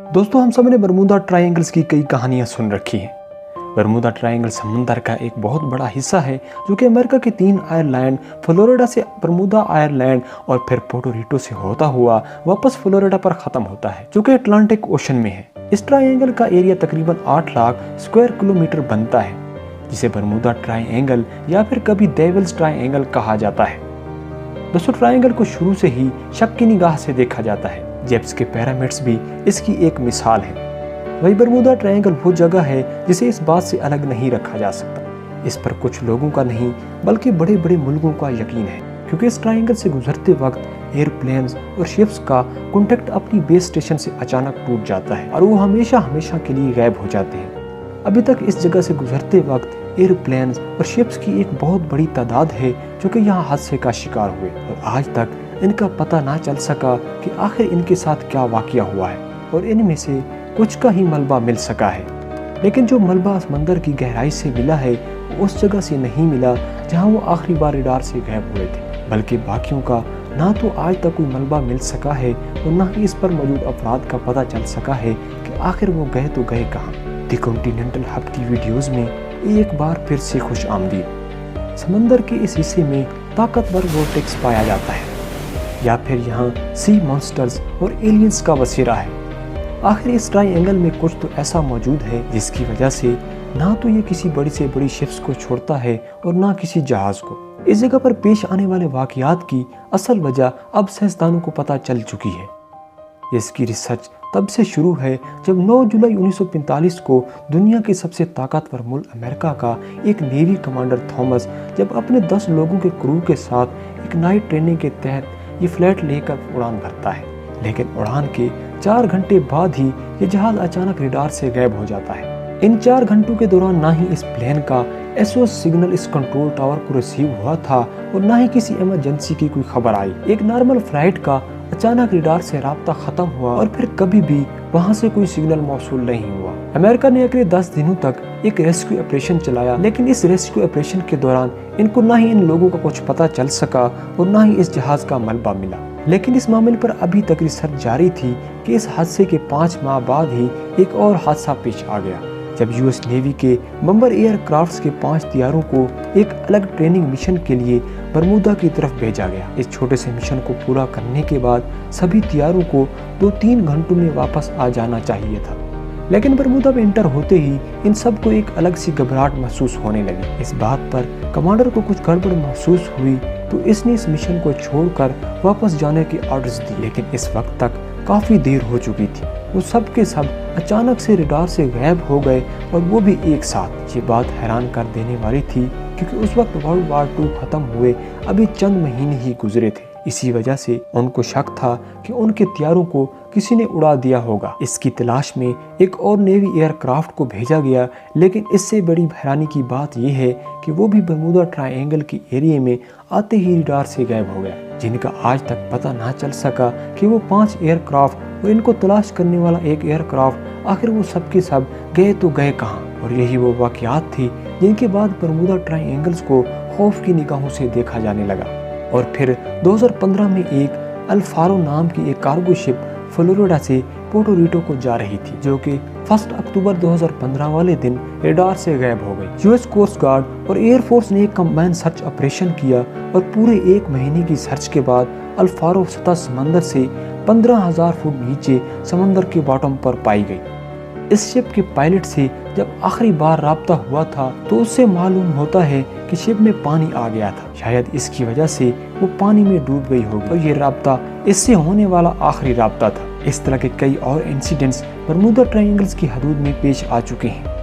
दोस्तों, हम सब ने बरमूदा ट्रायंगल्स की कई कहानियां सुन रखी हैं। बरमूदा ट्रायंगल समंदर का एक बहुत बड़ा हिस्सा है जो कि अमेरिका के 3 आयरलैंड, फ्लोरिडा से बरमूदा आयरलैंड और फिर पोर्टो रिको से होता हुआ वापस फ्लोरिडा पर खत्म होता है, जो कि अटलांटिक ओशन में है। इस ट्रायंगल का एरिया तकरीबन 8 लाख स्क्वायर किलोमीटर बनता है, जिसे बरमूदा ट्रायंगल या फिर कभी डेविल्स ट्रायंगल कहा जाता है। दोस्तों, ट्रायंगल को शुरू से ही शक की निगाह से देखा जाता है। जेप्स के पिरामिड्स भी इसकी एक मिसाल है। वही बरमूदा ट्रायंगल वो जगह है जिसे इस बात से अलग नहीं रखा जा सकता। इस पर कुछ लोगों का नहीं बल्कि बड़े बड़े मुल्कों का यकीन है, क्योंकि इस ट्रायंगल से गुजरते वक्त एयरप्लेन्स और शिप्स का कॉन्टेक्ट अपनी बेस स्टेशन से अचानक टूट जाता है और वो हमेशा हमेशा के लिए गायब हो जाते हैं। अभी तक इस जगह से गुजरते वक्त एयरप्लेन्स और शिप्स की एक बहुत बड़ी तादाद है जो कि यहाँ हादसे का शिकार हुए और आज तक इनका पता ना चल सका कि आखिर इनके साथ क्या वाकया हुआ है और इनमें से कुछ का ही मलबा मिल सका है। लेकिन जो मलबा समंदर की गहराई से मिला है वो उस जगह से नहीं मिला जहां वो आखिरी बार रडार से गायब हुए थे, बल्कि बाकियों का ना तो आज तक कोई मलबा मिल सका है और ना ही इस पर मौजूद अफराद का पता चल सका है कि आखिर वो गए तो गए कहाँ। द कॉन्टिनेंटल हब की वीडियोज़ में एक बार फिर से खुश आमदीद। समंदर के इस हिस्से में ताकतवर वोर्टेक्स पाया जाता है या फिर यहाँ सी मॉन्स्टर्स और एलियंस का बसेरा है। आखिर इस ट्रायंगल में कुछ तो ऐसा मौजूद है जिसकी वजह से ना तो ये किसी बड़ी से बड़ी शिप्स को छोड़ता है और ना किसी जहाज को। इस जगह पर पेश आने वाले वाकयात की असल वजह अब साइंसदानों को पता चल चुकी है। इसकी रिसर्च तब से शुरू है जब 9 जुलाई 1945 को दुनिया के सबसे ताकतवर मुल्क अमेरिका का एक नेवी कमांडर थॉमस जब अपने 10 लोगों के क्रू के साथ एक नाइट ट्रेनिंग के तहत ये फ्लाइट लेकर उड़ान भरता है। लेकिन उड़ान के 4 घंटे बाद ही ये जहाज अचानक रडार से गायब हो जाता है। इन 4 घंटों के दौरान ना ही इस प्लेन का SOS सिग्नल इस कंट्रोल टावर को रिसीव हुआ था और ना ही किसी इमरजेंसी की कोई खबर आई। एक नॉर्मल फ्लाइट का अचानक रडार से राब्ता खत्म हुआ और फिर कभी भी वहां से कोई सिग्नल मौसूल नहीं हुआ। अमेरिका ने अगले 10 दिनों तक एक रेस्क्यू ऑपरेशन चलाया, लेकिन इस रेस्क्यू ऑपरेशन के दौरान इनको ना ही इन लोगों का कुछ पता चल सका और ना ही इस जहाज का मलबा मिला। लेकिन इस मामले पर अभी तक रिसर्च जारी थी कि इस हादसे के 5 माह बाद ही एक और हादसा पेश आ गया, जब US नेवी के बम्बर एयरक्राफ्ट्स के 5 तैयारों को एक अलग ट्रेनिंग मिशन के लिए बरमूदा की तरफ भेजा गया। इस छोटे से मिशन को पूरा करने के बाद सभी तैयारों को 2-3 घंटों में वापस आ जाना चाहिए था, लेकिन बरमूदा में एंटर होते ही इन सब को एक अलग सी घबराहट महसूस होने लगी। इस बात पर कमांडर को कुछ गड़बड़ महसूस हुई तो इसने इस मिशन को छोड़कर वापस जाने के ऑर्डर्स दिए, लेकिन इस वक्त तक काफ़ी देर हो चुकी थी। वो सब के सब अचानक से रडार से गायब हो गए और वो भी एक साथ। ये बात हैरान कर देने वाली थी क्योंकि उस वक्त वर्ल्ड वार 2 खत्म हुए अभी चंद महीने ही गुजरे थे। इसी वजह से उनको शक था कि उनके तैयारों को किसी ने उड़ा दिया होगा। इसकी तलाश में एक और नेवी एयरक्राफ्ट को भेजा गया, लेकिन इससे बड़ी हैरानी की बात यह है कि वो भी बरमूदा ट्रायंगल के एरिया में आते ही रडार से गायब हो गया, जिनका आज तक पता ना चल सका कि वो 5 एयरक्राफ्ट और इनको तलाश करने वाला एक एयरक्राफ्ट आखिर वो सब के सब गए तो गए कहाँ। और यही वो वाकयात थी जिनके बाद बरमूदा ट्रायंगल्स को खौफ की निगाहों से देखा जाने लगा। और फिर 2015 में एक अल्फारो नाम की एक कार्गो शिप फ्लोरिडा से पोर्टो रिको को जा रही थी, जो कि 1 अक्टूबर 2015 वाले दिन रडार से गायब हो गई। US कोस्ट गार्ड और एयरफोर्स ने एक कंबाइंड सर्च ऑपरेशन किया और पूरे 1 महीने की सर्च के बाद अल्फारो सतह समंदर से 15,000 फुट नीचे समंदर के बॉटम पर पाई गई। इस शिप के पायलट से जब आखिरी बार राब्ता हुआ था तो उससे मालूम होता है कि शिप में पानी आ गया था। शायद इसकी वजह से वो पानी में डूब गई होगी और ये राब्ता इससे होने वाला आखिरी राब्ता था। इस तरह के कई और इंसिडेंट्स बरमूदा ट्रायंगल्स की हदूद में पेश आ चुके हैं।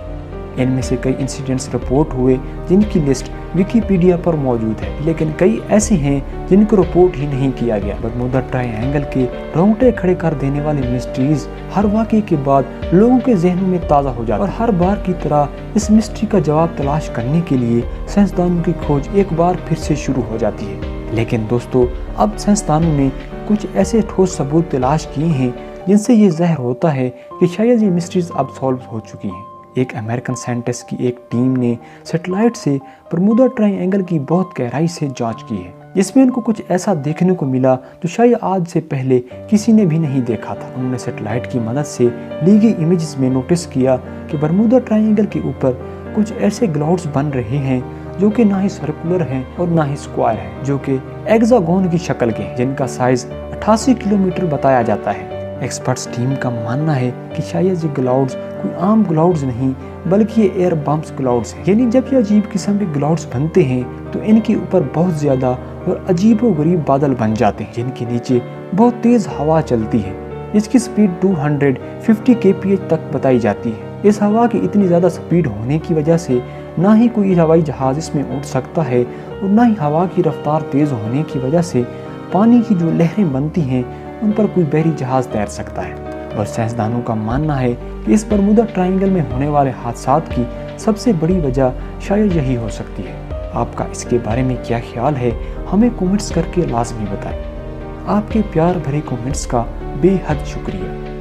इनमें से कई इंसिडेंट्स रिपोर्ट हुए जिनकी लिस्ट विकिपीडिया पर मौजूद है, लेकिन कई ऐसे हैं जिनको रिपोर्ट ही नहीं किया गया। बरमूदा ट्रायंगल के रोंगटे खड़े कर देने वाले मिस्ट्रीज हर वाक़ये के बाद लोगों के जहनों में ताज़ा हो जाती है और हर बार की तरह इस मिस्ट्री का जवाब तलाश करने के लिए साइंसदानों की खोज एक बार फिर से शुरू हो जाती है। लेकिन दोस्तों, अब साइंसदानों ने कुछ ऐसे ठोस सबूत तलाश किए हैं जिनसे ये ज़ाहिर होता है कि शायद ये मिस्ट्रीज अब सॉल्व हो चुकी हैं। एक अमेरिकन साइंटिस्ट की एक टीम ने सैटेलाइट से बरमूदा ट्रायंगल की बहुत गहराई से जांच की है जिसमें उनको कुछ ऐसा देखने को मिला जो शायद आज से पहले किसी ने भी नहीं देखा था। उन्होंने सैटेलाइट की मदद से ली गई इमेजेस में नोटिस किया कि बरमूदा ट्रायंगल के ऊपर कुछ ऐसे क्लाउड्स बन रहे हैं जो कि ना ही सर्कुलर हैं और ना ही स्क्वायर हैं, जो कि हेक्सागोन की शक्ल के हैं, जिनका साइज 88 किलोमीटर बताया जाता है। एक्सपर्ट्स टीम का मानना है कि शायद ये क्लाउड्स कोई आम क्लाउड्स नहीं बल्कि ये एयर बम्प्स क्लाउड्स हैं। यानी जब ये अजीब किस्म के क्लाउड्स बनते हैं तो इनके ऊपर बहुत ज़्यादा और अजीबोगरीब बादल बन जाते हैं, जिनके नीचे बहुत तेज़ हवा चलती है। इसकी स्पीड 250 kph तक बताई जाती है। इस हवा की इतनी ज़्यादा स्पीड होने की वजह से ना ही कोई हवाई जहाज़ इसमें उड़ सकता है और ना ही हवा की रफ्तार तेज़ होने की वजह से पानी की जो लहरें बनती हैं उन पर कोई बहरी जहाज़ तैर सकता है। और साइंसदानों का मानना है कि इस बरमूदा ट्रायंगल में होने वाले हादसात की सबसे बड़ी वजह शायद यही हो सकती है। आपका इसके बारे में क्या ख्याल है, हमें कमेंट्स करके लाजमी बताएं। आपके प्यार भरे कमेंट्स का बेहद शुक्रिया।